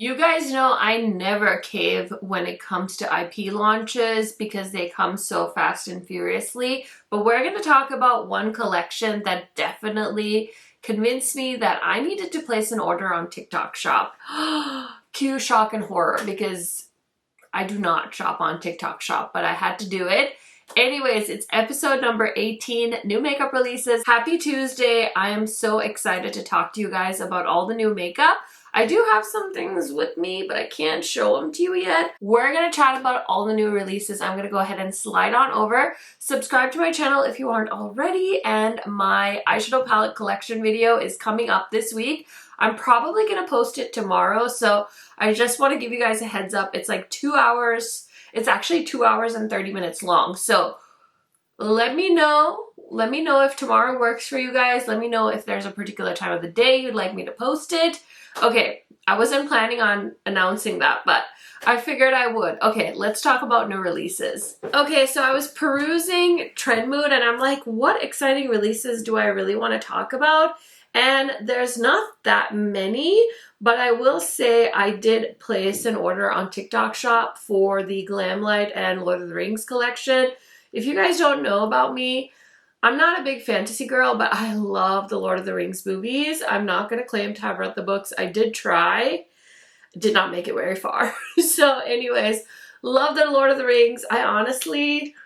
You guys know I never cave when it comes to IP launches because they come so fast and furiously. But we're going to talk about one collection that definitely convinced me that I needed to place an order on TikTok Shop. Cue shock and horror because I do not shop on TikTok Shop, but I had to do it. Anyways, it's episode number 18, new makeup releases. Happy Tuesday. I am so excited to talk to you guys about all the new makeup. I do have some things with me, but I can't show them to you yet. We're going to chat about all the new releases. I'm going to go ahead and slide on over. Subscribe to my channel if you aren't already, and my eyeshadow palette collection video is coming up this week. I'm probably going to post it tomorrow, so I just want to give you guys a heads up. It's like 2 hours. It's actually 2 hours and 30 minutes long, so let me know. Let me know if tomorrow works for you guys. Let me know if there's a particular time of the day you'd like me to post it. Okay, I wasn't planning on announcing that, but I figured I would. Okay, let's talk about new releases. Okay, so I was perusing Trendmood and I'm like, what exciting releases do I really want to talk about? And there's not that many, but I will say I did place an order on TikTok Shop for the Glamlight and Lord of the Rings collection. If you guys don't know about me, I'm not a big fantasy girl, but I love the Lord of the Rings movies. I'm not going to claim to have read the books. I did try. Did not make it very far. So anyways, love the Lord of the Rings. I honestly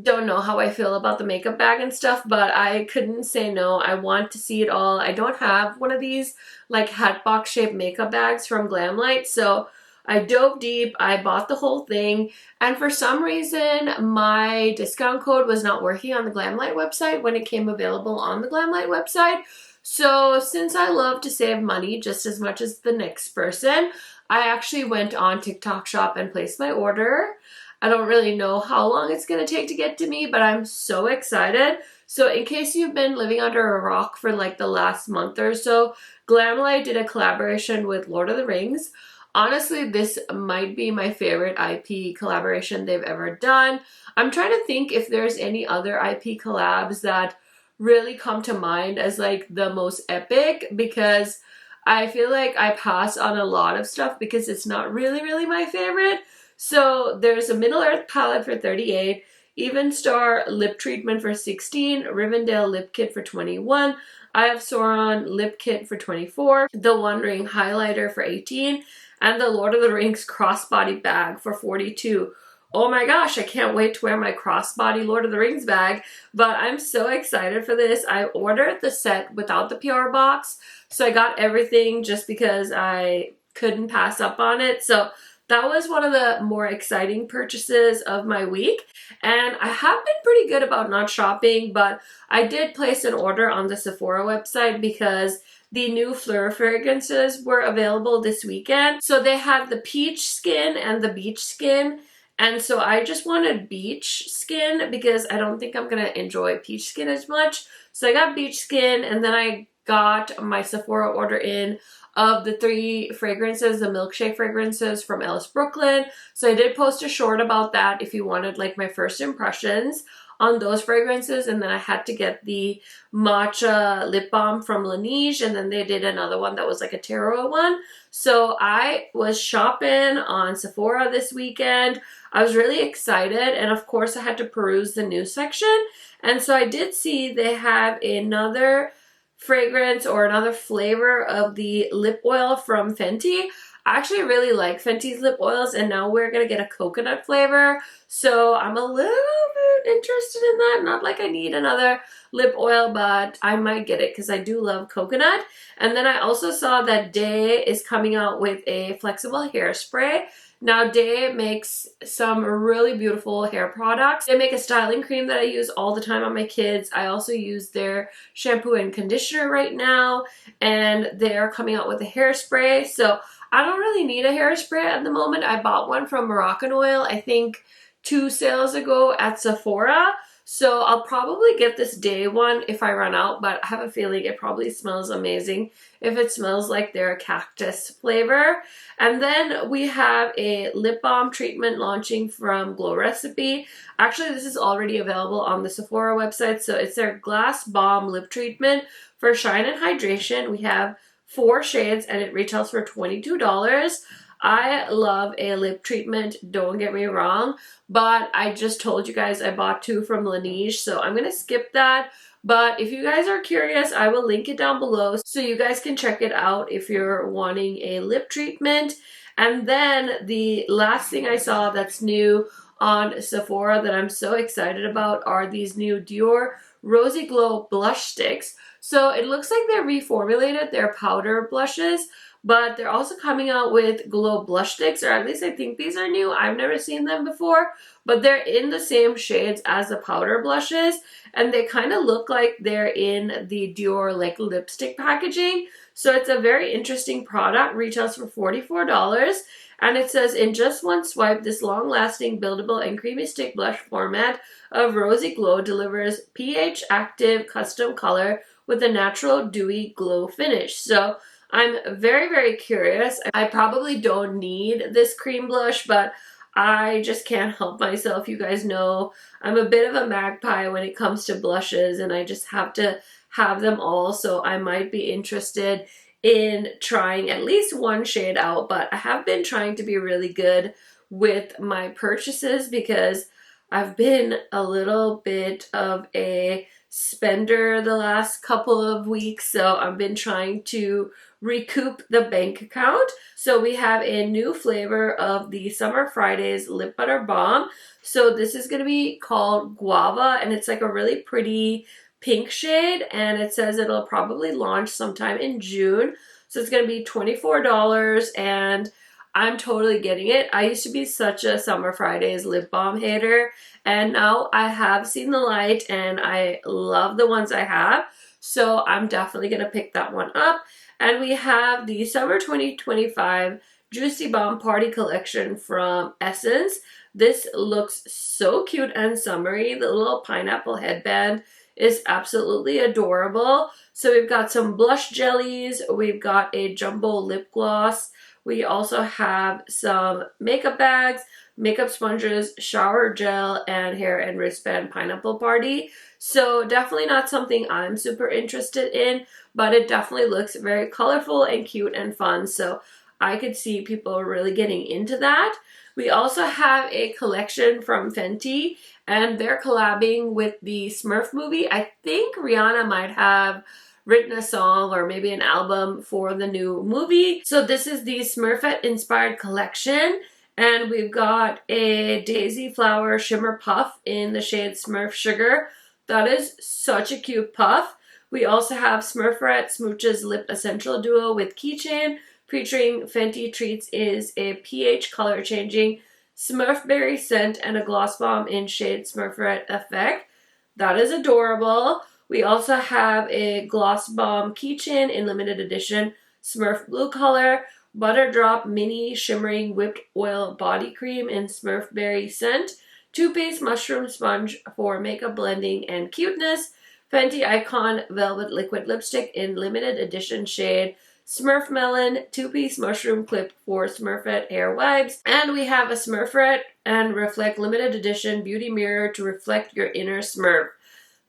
don't know how I feel about the makeup bag and stuff, but I couldn't say no. I want to see it all. I don't have one of these like hat box shaped makeup bags from Glamlight, so I dove deep, I bought the whole thing, and for some reason my discount code was not working on the Glamlight website when it came available on the Glamlight website. So since I love to save money just as much as the next person, I actually went on TikTok Shop and placed my order. I don't really know how long it's going to take to get to me, but I'm so excited. So in case you've been living under a rock for like the last month or so, Glamlight did a collaboration with Lord of the Rings. Honestly, this might be my favorite IP collaboration they've ever done. I'm trying to think if there's any other IP collabs that really come to mind as like the most epic, because I feel like I pass on a lot of stuff because it's not really my favorite. So there's a Middle Earth palette for $38, Even Star lip treatment for $16, Rivendell lip kit for $21, I Have Sauron lip kit for $24, The Wandering highlighter for $18, and the Lord of the Rings crossbody bag for $42. Oh my gosh, I can't wait to wear my crossbody Lord of the Rings bag, but I'm so excited for this. I ordered the set without the PR box, so I got everything just because I couldn't pass up on it. So that was one of the more exciting purchases of my week, and I have been pretty good about not shopping, but I did place an order on the Sephora website because the new Fleur fragrances were available this weekend. So they had the peach skin and the beach skin, and so I just wanted beach skin because I don't think I'm gonna enjoy peach skin as much. So I got beach skin, and then I got my Sephora order in of the 3 fragrances, the milkshake fragrances from Ellis Brooklyn. So I did post a short about that if you wanted like my first impressions on those fragrances. And then I had to get the matcha lip balm from Laneige, and then they did another one that was like a terroir one. So I was shopping on Sephora this weekend. I was really excited, and of course I had to peruse the news section. And so I did see they have another fragrance or another flavor of the lip oil from Fenty. I actually really like Fenty's lip oils, and now we're gonna get a coconut flavor, so I'm a little bit interested in that. Not like I need another lip oil, but I might get it because I do love coconut. And then I also saw that Day is coming out with a flexible hairspray. Now, Day makes some really beautiful hair products. They make a styling cream that I use all the time on my kids. I also use their shampoo and conditioner right now, and they're coming out with a hairspray. So I don't really need a hairspray at the moment. I bought one from Moroccan I think 2 sales ago at Sephora. So I'll probably get this Day one if I run out, but I have a feeling it probably smells amazing if it smells like their cactus flavor. And then we have a lip balm treatment launching from Glow Recipe. Actually, this is already available on the Sephora website. So it's their glass balm lip treatment for shine and hydration. We have 4 shades and it retails for $22. I love a lip treatment, don't get me wrong, but I just told you guys I bought 2 from Laneige, so I'm gonna skip that. But if you guys are curious, I will link it down below so you guys can check it out if you're wanting a lip treatment. And then the last thing I saw that's new on Sephora that I'm so excited about are these new Dior Rosy Glow blush sticks. So it looks like they're reformulated their powder blushes, but they're also coming out with glow blush sticks, or at least I think these are new. I've never seen them before, but they're in the same shades as the powder blushes, and they kind of look like they're in the Dior like lipstick packaging. So it's a very interesting product, retails for $44, and it says, in just one swipe, this long-lasting, buildable, and creamy stick blush format of Rosy Glow delivers pH active custom color with a natural dewy glow finish. So I'm very, very curious. I probably don't need this cream blush, but I just can't help myself. You guys know I'm a bit of a magpie when it comes to blushes, and I just have to have them all. So I might be interested in trying at least one shade out, but I have been trying to be really good with my purchases because I've been a little bit of a spender the last couple of weeks, so I've been trying to recoup the bank account. So we have a new flavor of the Summer Fridays Lip Butter Balm. So this is going to be called Guava, and it's like a really pretty pink shade, and it says it'll probably launch sometime in June. So it's going to be $24, and I'm totally getting it. I used to be such a Summer Fridays lip balm hater, and now I have seen the light and I love the ones I have. So I'm definitely going to pick that one up. And we have the Summer 2025 Juicy Bomb Party Collection from Essence. This looks so cute and summery. The little pineapple headband is absolutely adorable. So we've got some blush jellies. We've got a jumbo lip gloss. We also have some makeup bags, makeup sponges, shower gel, and hair and wristband pineapple party. So definitely not something I'm super interested in, but it definitely looks very colorful and cute and fun. So I could see people really getting into that. We also have a collection from Fenty, and they're collabing with the Smurf movie. I think Rihanna might have written a song or maybe an album for the new movie. So this is the Smurfette inspired collection, and we've got a Daisy Flower Shimmer Puff in the shade Smurf Sugar. That is such a cute puff. We also have Smurfette Smooches Lip Essential Duo with Keychain, featuring Fenty Treats is a pH color changing Smurfberry scent and a gloss bomb in shade Smurfette Effect. That is adorable. We also have a gloss bomb keychain in limited edition Smurf blue color, butter drop mini shimmering whipped oil body cream in Smurfberry scent, two-piece mushroom sponge for makeup blending and cuteness, Fenty Icon velvet liquid lipstick in limited edition shade Smurf Melon, two-piece mushroom clip for Smurfette hair wipes, and we have a Smurfette and Reflect limited edition beauty mirror to reflect your inner Smurf.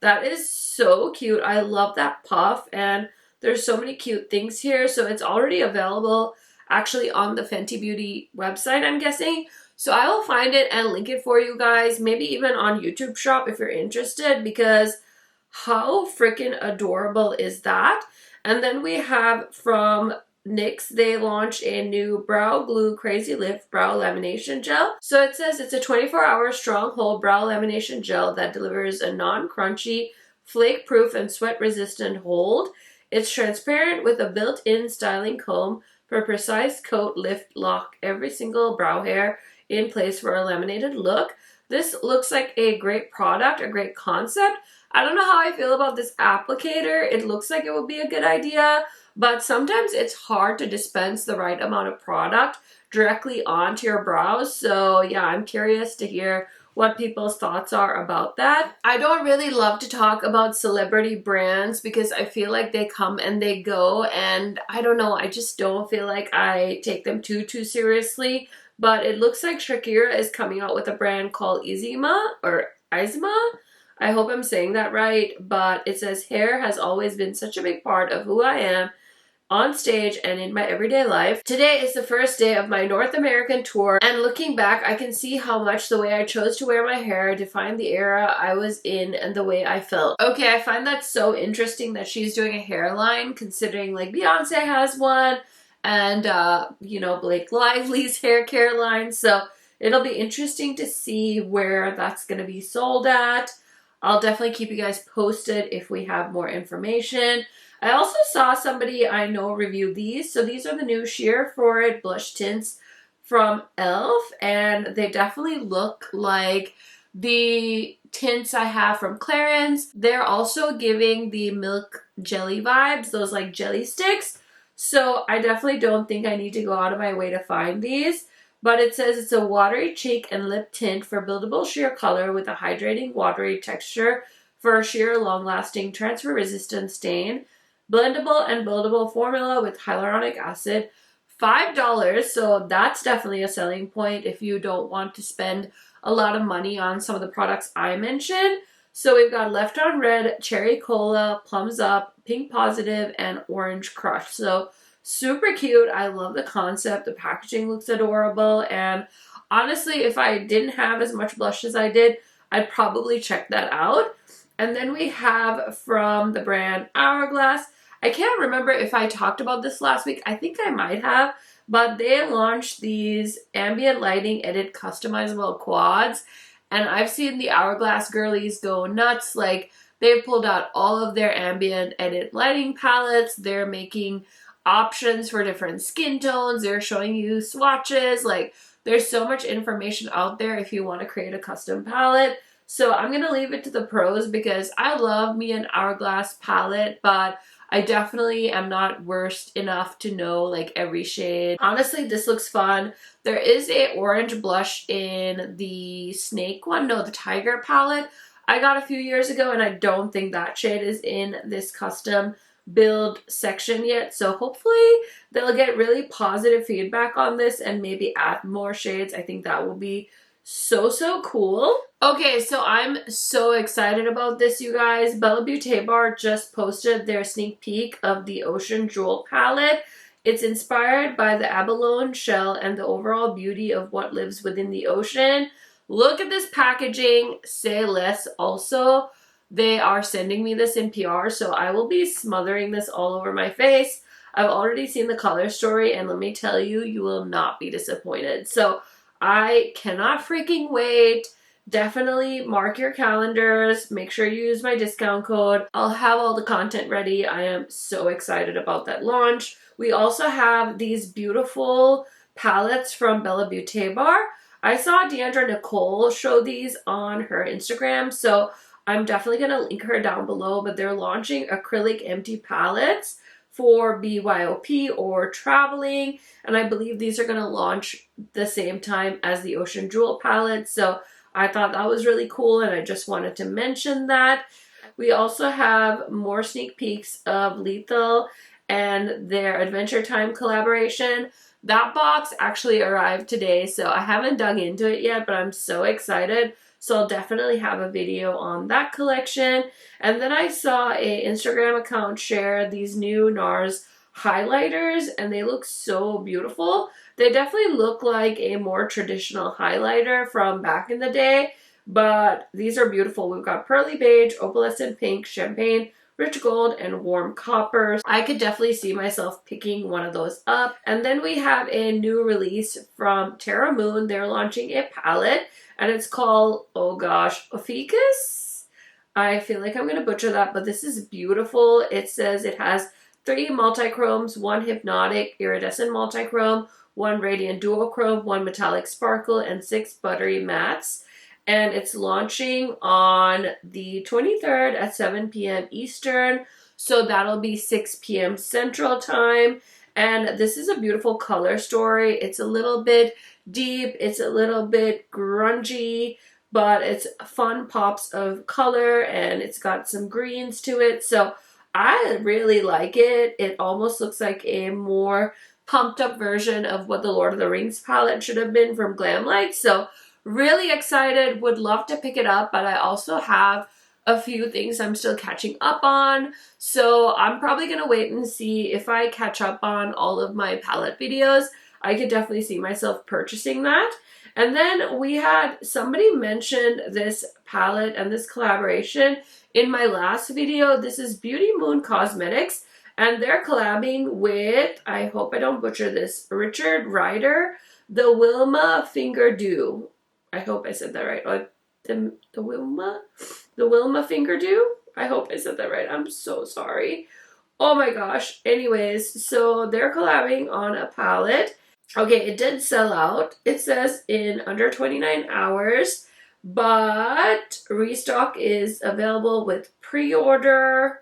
That is so cute. I love that puff, and there's so many cute things here. So it's already available actually on the Fenty Beauty website, I'm guessing. So I will find it and link it for you guys, maybe even on YouTube Shop if you're interested, because how freaking adorable is that? And then we have from NYX, they launched a new Brow Glue Crazy Lift Brow Lamination Gel. So it says it's a 24-hour stronghold brow lamination gel that delivers a non-crunchy, flake-proof, and sweat-resistant hold. It's transparent with a built-in styling comb for a precise coat, lift, lock every single brow hair in place for a laminated look. This looks like a great product, a great concept. I don't know how I feel about this applicator. It looks like it would be a good idea, but sometimes it's hard to dispense the right amount of product directly onto your brows. So yeah, I'm curious to hear what people's thoughts are about that. I don't really love to talk about celebrity brands because I feel like they come and they go, and I don't know, I just don't feel like I take them too seriously. But it looks like Shakira is coming out with a brand called isima or isima. I hope I'm saying that right, but it says hair has always been such a big part of who I am, on stage and in my everyday life. Today is the first day of my North American tour, and looking back, I can see how much the way I chose to wear my hair defined the era I was in and the way I felt. Okay, I find that so interesting that she's doing a hairline, considering like Beyonce has one, and you know, Blake Lively's hair care line. So it'll be interesting to see where that's going to be sold at. I'll definitely keep you guys posted if we have more information. I also saw somebody I know review these. So these are the new Sheer For It blush tints from e.l.f. and they definitely look like the tints I have from Clarins. They're also giving the milk jelly vibes, those like jelly sticks. So I definitely don't think I need to go out of my way to find these. But it says it's a watery cheek and lip tint for buildable sheer color with a hydrating watery texture for a sheer long-lasting transfer-resistant stain. Blendable and buildable formula with hyaluronic acid. $5, so that's definitely a selling point if you don't want to spend a lot of money on some of the products I mentioned. So we've got Left on Red, Cherry Cola, Plums Up, Pink Positive, and Orange Crush. So super cute. I love the concept. The packaging looks adorable. And honestly, if I didn't have as much blush as I did, I'd probably check that out. And then we have from the brand Hourglass. I can't remember if I talked about this last week. I think I might have. But they launched these ambient lighting edit customizable quads. And I've seen the Hourglass girlies go nuts. Like, they've pulled out all of their ambient edit lighting palettes. They're making options for different skin tones. They're showing you swatches. Like, there's so much information out there if you want to create a custom palette. So I'm going to leave it to the pros because I love me an Hourglass palette, but I definitely am not versed enough to know like every shade. Honestly, this looks fun. There is a orange blush in the snake one, no, the tiger palette I got a few years ago, and I don't think that shade is in this custom build section yet. So hopefully they'll get really positive feedback on this and maybe add more shades. I think that will be so cool. Okay, so I'm so excited about this, you guys. Bella Beauté Bar just posted their sneak peek of the Ocean Jewel palette. It's inspired by the abalone shell and the overall beauty of what lives within the ocean. Look at this packaging, say less. Also, they are sending me this in PR, so I will be smothering this all over my face. I've already seen the color story, and let me tell you, you will not be disappointed. So I cannot freaking wait. Definitely mark your calendars. Make sure you use my discount code. I'll have all the content ready. I am so excited about that launch. We also have these beautiful palettes from Bella Beauté Bar. I saw Deandra Nicole show these on her Instagram, so I'm definitely going to link her down below, but they're launching acrylic empty palettes for BYOP or traveling, and I believe these are going to launch the same time as the Ocean Jewel palette, so I thought that was really cool, and I just wanted to mention that. We also have more sneak peeks of Lethal and their Adventure Time collaboration. That box actually arrived today, so I haven't dug into it yet, but I'm so excited. So I'll definitely have a video on that collection. And then I saw a Instagram account share these new NARS highlighters, and they look so beautiful. They definitely look like a more traditional highlighter from back in the day, but these are beautiful. We've got pearly beige, opalescent pink, champagne, rich gold, and warm copper. I could definitely see myself picking one of those up. And then we have a new release from Terra Moon. They're launching a palette, and it's called, oh gosh, Ophiuchus? I feel like I'm going to butcher that, but this is beautiful. It says it has 3 multichromes, 1 hypnotic iridescent multichrome, 1 radiant duochrome, 1 metallic sparkle, and 6 buttery mattes. And it's launching on the 23rd at 7 p.m. Eastern. So that'll be 6 p.m. Central Time. And this is a beautiful color story. It's a little bit deep. It's a little bit grungy, but it's fun pops of color, and it's got some greens to it. So I really like it. It almost looks like a more pumped up version of what the Lord of the Rings palette should have been from Glamlight. So really excited, would love to pick it up, but I also have a few things I'm still catching up on. So I'm probably going to wait and see if I catch up on all of my palette videos. I could definitely see myself purchasing that. And then we had somebody mention this palette and this collaboration in my last video. This is Beauty Moon Cosmetics, and they're collabing with, I hope I don't butcher this, Richard Ryder, the Wilma Finger Dew. I hope I said that right. Or the Wilma Finger Dew. I hope I said that right. I'm so sorry. Oh my gosh. Anyways, so they're collabing on a palette. Okay, it did sell out. It says in under 29 hours, but restock is available with pre-order.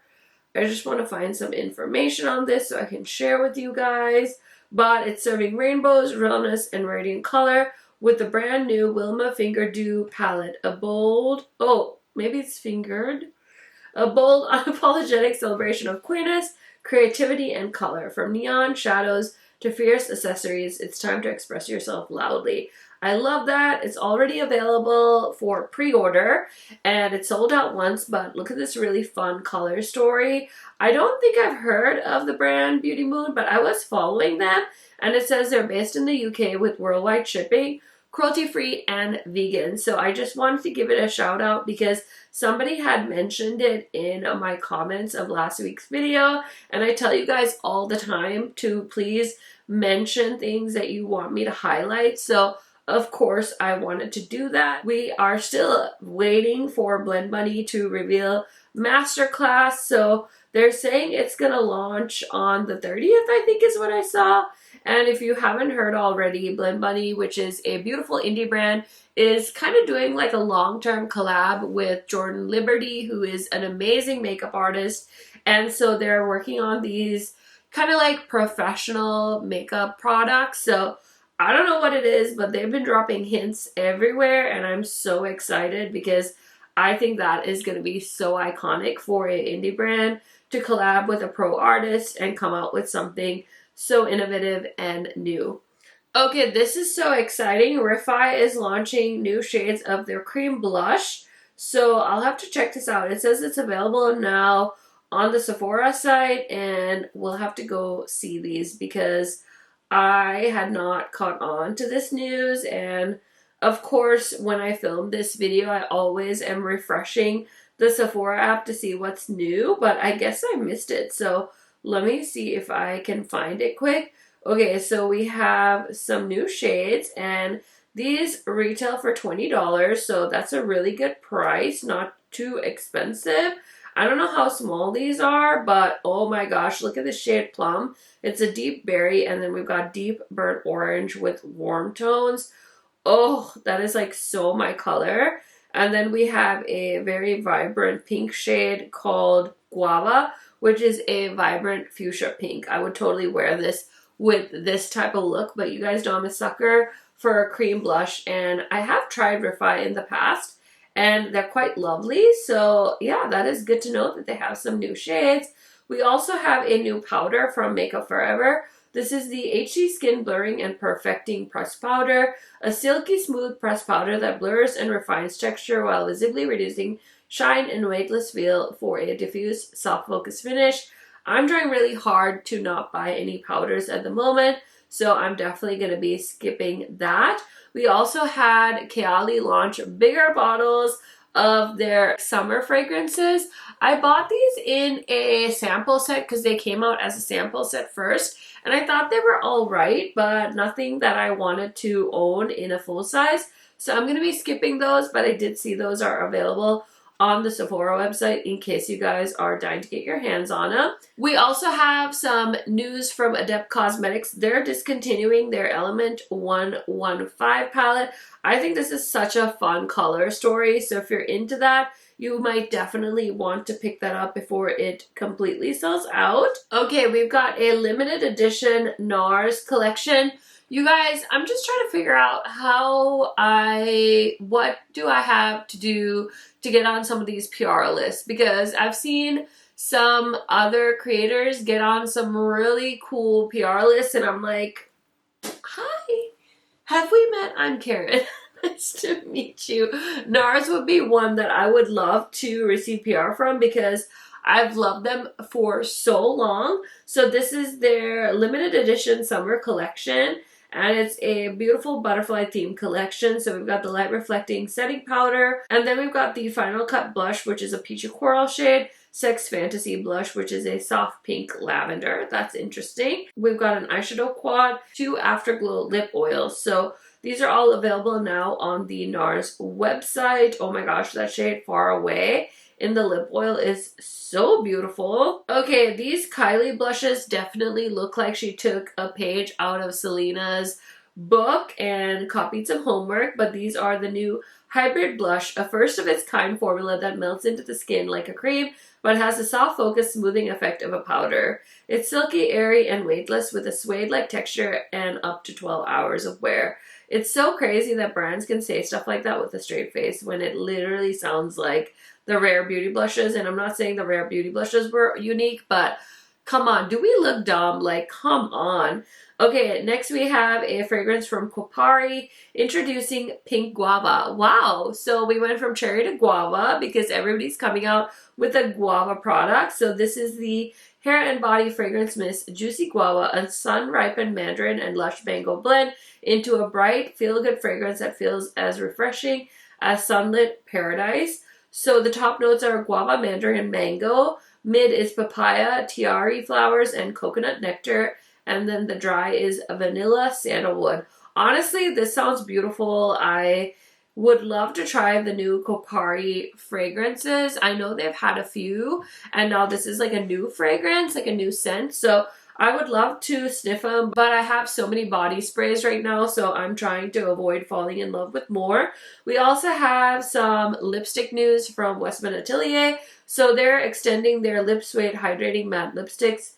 I just want to find some information on this so I can share with you guys. But it's serving rainbows, realness, and radiant color with the brand new Wilma Finger Dew palette. A bold, oh, maybe it's fingered. A bold, unapologetic celebration of queerness, creativity, and color. From neon shadows to fierce accessories, it's time to express yourself loudly. I love that. It's already available for pre-order and it sold out once, but look at this really fun color story. I don't think I've heard of the brand Beauty Moon, but I was following them and it says they're based in the UK with worldwide shipping, cruelty-free, and vegan. So I just wanted to give it a shout out because somebody had mentioned it in my comments of last week's video, and I tell you guys all the time to please mention things that you want me to highlight. So of course I wanted to do that. We are still waiting for Blend Bunny to reveal Masterclass. So they're saying it's gonna launch on the 30th, I think is what I saw. And if you haven't heard already, Blend Bunny, which is a beautiful indie brand, is kind of doing like a long-term collab with Jordan Liberty, who is an amazing makeup artist. And so they're working on these kind of like professional makeup products. So I don't know what it is, but they've been dropping hints everywhere and I'm so excited because I think that is going to be so iconic for an indie brand to collab with a pro artist and come out with something so innovative and new. Okay, this is so exciting. Refi is launching new shades of their cream blush. So I'll have to check this out. It says it's available now on the Sephora site and we'll have to go see these because I had not caught on to this news. And of course, when I film this video, I always am refreshing the Sephora app to see what's new, but I guess I missed it. So let me see if I can find it quick. Okay, so we have some new shades and these retail for $20, so that's a really good price, not too expensive. I don't know how small these are, but oh my gosh, look at the shade Plum. It's a deep berry and then we've got deep burnt orange with warm tones. Oh, that is like so my color. And then we have a very vibrant pink shade called Guava, which is a vibrant fuchsia pink. I would totally wear this with this type of look, but you guys know I'm a sucker for a cream blush and I have tried Refi in the past and they're quite lovely. So yeah, that is good to know that they have some new shades. We also have a new powder from Makeup Forever. This is the HD Skin Blurring and Perfecting Pressed Powder, a silky smooth pressed powder that blurs and refines texture while visibly reducing shine and weightless feel for a diffuse, soft focus finish. I'm trying really hard to not buy any powders at the moment, so I'm definitely going to be skipping that. We also had Kylie launch bigger bottles of their summer fragrances. I bought these in a sample set because they came out as a sample set first, and I thought they were all right, but nothing that I wanted to own in a full size. So I'm going to be skipping those, but I did see those are available on the Sephora website in case you guys are dying to get your hands on them. We also have some news from Adept Cosmetics. They're discontinuing their Element 115 palette. I think this is such a fun color story, so if you're into that, you might definitely want to pick that up before it completely sells out. Okay, we've got a limited edition NARS collection. You guys, I'm just trying to figure out what do I have to do to get on some of these PR lists, because I've seen some other creators get on some really cool PR lists and I'm like, hi, have we met? I'm Karen. Nice to meet you. NARS would be one that I would love to receive PR from because I've loved them for so long. So this is their limited edition summer collection, and it's a beautiful butterfly themed collection. So we've got the light reflecting setting powder, and then we've got the final cut blush, which is a peachy coral shade, Sex Fantasy blush, which is a soft pink lavender. That's interesting. We've got an eyeshadow quad, 2 afterglow lip oils. So these are all available now on the NARS website. Oh my gosh, that shade Far Away in the lip oil is so beautiful. Okay, these Kylie blushes definitely look like she took a page out of Selena's book and copied some homework, but these are the new Hybrid Blush, a first of its kind formula that melts into the skin like a cream, but has the soft focus smoothing effect of a powder. It's silky, airy, and weightless with a suede-like texture and up to 12 hours of wear. It's so crazy that brands can say stuff like that with a straight face when it literally sounds like the Rare Beauty blushes. And I'm not saying the Rare Beauty blushes were unique, but come on, do we look dumb? Like, come on. Okay, next we have a fragrance from Kopari, introducing Pink Guava. Wow, so we went from cherry to guava because everybody's coming out with a guava product. So this is the Hair and Body Fragrance Mist Juicy Guava, a sun-ripened mandarin and lush mango blend into a bright, feel-good fragrance that feels as refreshing as sunlit paradise. So the top notes are guava, mandarin, and mango. Mid is papaya, tiare flowers, and coconut nectar. And then the dry is vanilla sandalwood. Honestly, this sounds beautiful. I would love to try the new Kopari fragrances. I know they've had a few, and now this is like a new fragrance, like a new scent. So I would love to sniff them, but I have so many body sprays right now, so I'm trying to avoid falling in love with more. We also have some lipstick news from Westman Atelier. So they're extending their Lip Suede Hydrating Matte Lipsticks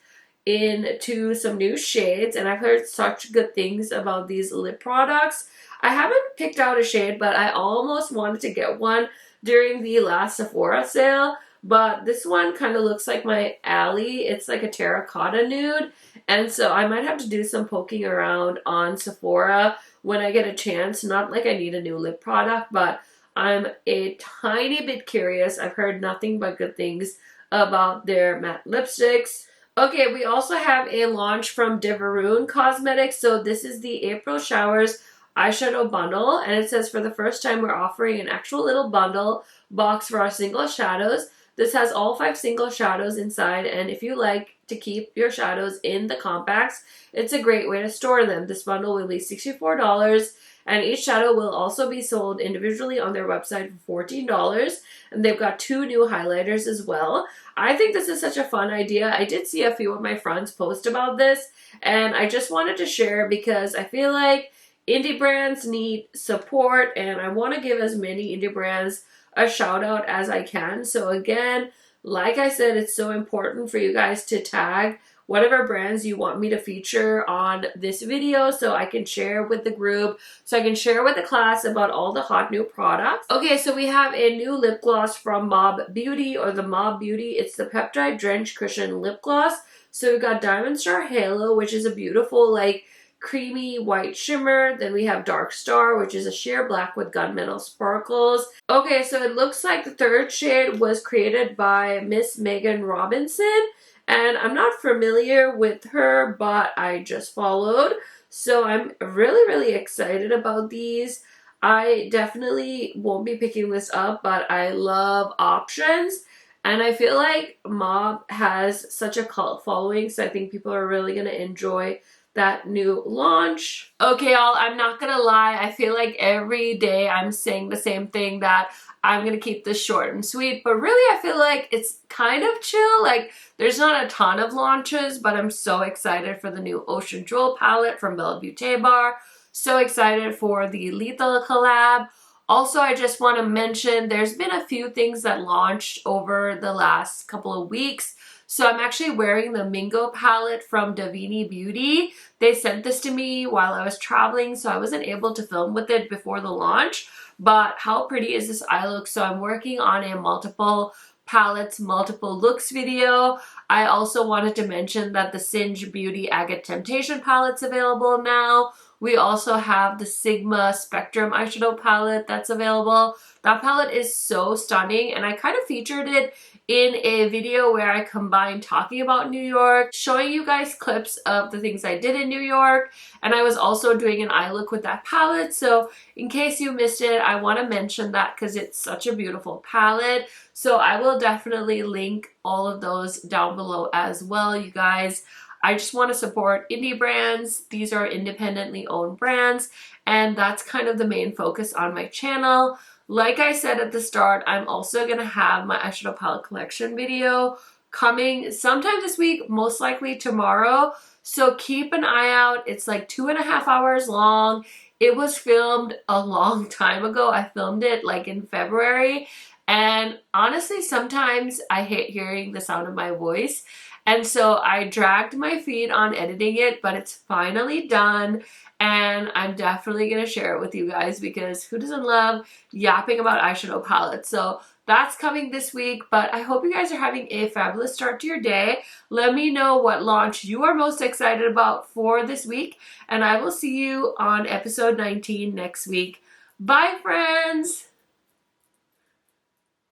into some new shades, and I've heard such good things about these lip products. I haven't picked out a shade, but I almost wanted to get one during the last Sephora sale, but this one kind of looks like my alley. It's like a terracotta nude, and so I might have to do some poking around on Sephora when I get a chance. Not like I need a new lip product, but I'm a tiny bit curious. I've heard nothing but good things about their matte lipsticks. Okay, we also have a launch from Dieverune Cosmetics. So this is the April Showers eyeshadow bundle, and it says for the first time we're offering an actual little bundle box for our single shadows. This has all 5 single shadows inside, and if you like to keep your shadows in the compacts, it's a great way to store them. This bundle will be $64, and each shadow will also be sold individually on their website for $14, and they've got 2 new highlighters as well. I think this is such a fun idea. I did see a few of my friends post about this, and I just wanted to share because I feel like indie brands need support, and I want to give as many indie brands a shout out as I can. So again, like I said, it's so important for you guys to tag whatever brands you want me to feature on this video so I can share with the group, so I can share with the class about all the hot new products. Okay, so we have a new lip gloss from Mob Beauty, or the Mob Beauty. It's the Peptide Drench Cushion Lip Gloss. So we've got Diamond Star Halo, which is a beautiful, like, creamy white shimmer. Then we have Dark Star, which is a sheer black with gunmetal sparkles. Okay, so it looks like the third shade was created by Miss Megan Robinson, and I'm not familiar with her, but I just followed. So I'm really excited about these. I definitely won't be picking this up, but I love options. And I feel like Mob has such a cult following, so I think people are really going to enjoy that new launch. Okay, y'all, I'm not gonna lie. I feel like every day I'm saying the same thing, that I'm gonna keep this short and sweet, but really I feel like it's kind of chill. Like, there's not a ton of launches, but I'm so excited for the new Ocean Jewel palette from Belle Beauté Bar. So excited for the Lethal collab. Also, I just want to mention there's been a few things that launched over the last couple of weeks. So I'm actually wearing the Mingo palette from Davini Beauty. They sent this to me while I was traveling, so I wasn't able to film with it before the launch. But how pretty is this eye look? So I'm working on a multiple palettes, multiple looks video. I also wanted to mention that the Singe Beauty Agate Temptation palette's available now, We also have the Sigma Spectrum eyeshadow palette that's available. That palette is so stunning, and I kind of featured it in a video where I combined talking about New York, showing you guys clips of the things I did in New York, and I was also doing an eye look with that palette. So in case you missed it, I want to mention that because it's such a beautiful palette. So I will definitely link all of those down below as well, you guys. I just want to support indie brands. These are independently owned brands, and that's kind of the main focus on my channel. Like I said at the start, I'm also going to have my eyeshadow palette collection video coming sometime this week, most likely tomorrow. So keep an eye out. It's like 2.5 hours long. It was filmed a long time ago. I filmed it like in February. And honestly, sometimes I hate hearing the sound of my voice. And so I dragged my feet on editing it, but it's finally done. And I'm definitely going to share it with you guys because who doesn't love yapping about eyeshadow palettes? So that's coming this week, but I hope you guys are having a fabulous start to your day. Let me know what launch you are most excited about for this week, and I will see you on episode 19 next week. Bye, friends!